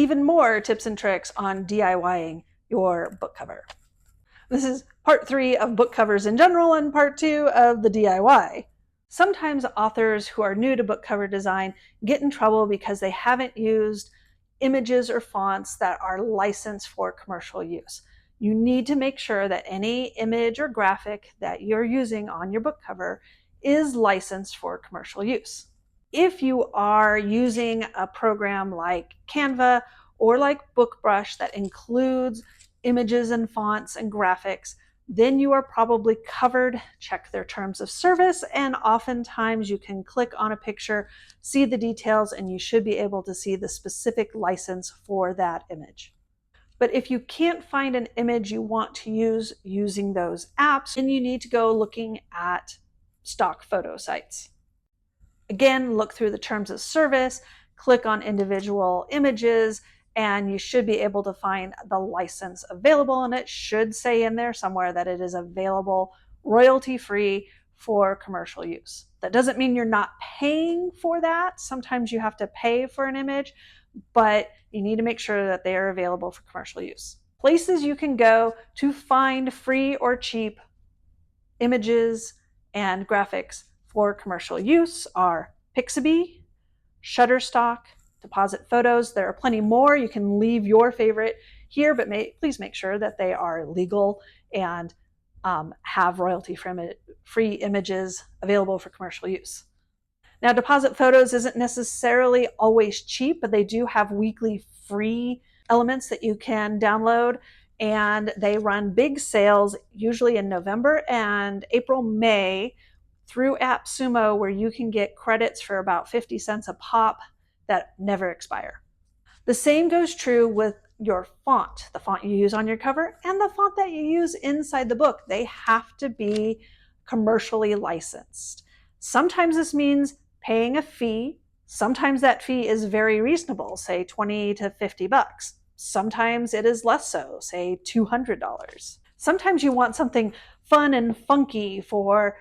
even more tips and tricks on DIYing your book cover. This is part 3 of book covers in general and part 2 of the DIY. Sometimes authors who are new to book cover design get in trouble because they haven't used images or fonts that are licensed for commercial use. You need to make sure that any image or graphic that you're using on your book cover is licensed for commercial use. If you are using a program like Canva or like BookBrush that includes images and fonts and graphics, then you are probably covered. Check their terms of service, and oftentimes you can click on a picture, see the details, and you should be able to see the specific license for that image. But if you can't find an image you want to use using those apps, then you need to go looking at stock photo sites. Again, look through the terms of service, click on individual images, and you should be able to find the license available, and it should say in there somewhere that it is available royalty-free for commercial use. That doesn't mean you're not paying for that. Sometimes you have to pay for an image, but you need to make sure that they are available for commercial use. Places you can go to find free or cheap images and graphics for commercial use are Pixabay, Shutterstock, Deposit Photos. There are plenty more. You can leave your favorite here, but please make sure that they are legal and have royalty-free images available for commercial use. Now, Deposit Photos isn't necessarily always cheap, but they do have weekly free elements that you can download, and they run big sales usually in November and April, May through AppSumo, where you can get credits for about 50 cents a pop that never expire. The same goes true with your font, the font you use on your cover and the font that you use inside the book. They have to be commercially licensed. Sometimes this means paying a fee. Sometimes that fee is very reasonable, say 20 to 50 bucks. Sometimes it is less so, say $200. Sometimes you want something fun and funky for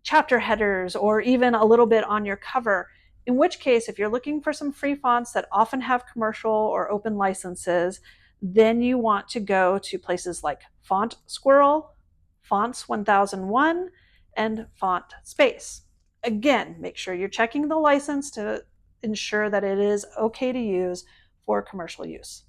chapter headers or even a little bit on your cover, in which case, if you're looking for some free fonts that often have commercial or open licenses, then you want to go to places like Font Squirrel, Fonts 1001, and Font Space. Again, make sure you're checking the license to ensure that it is okay to use for commercial use.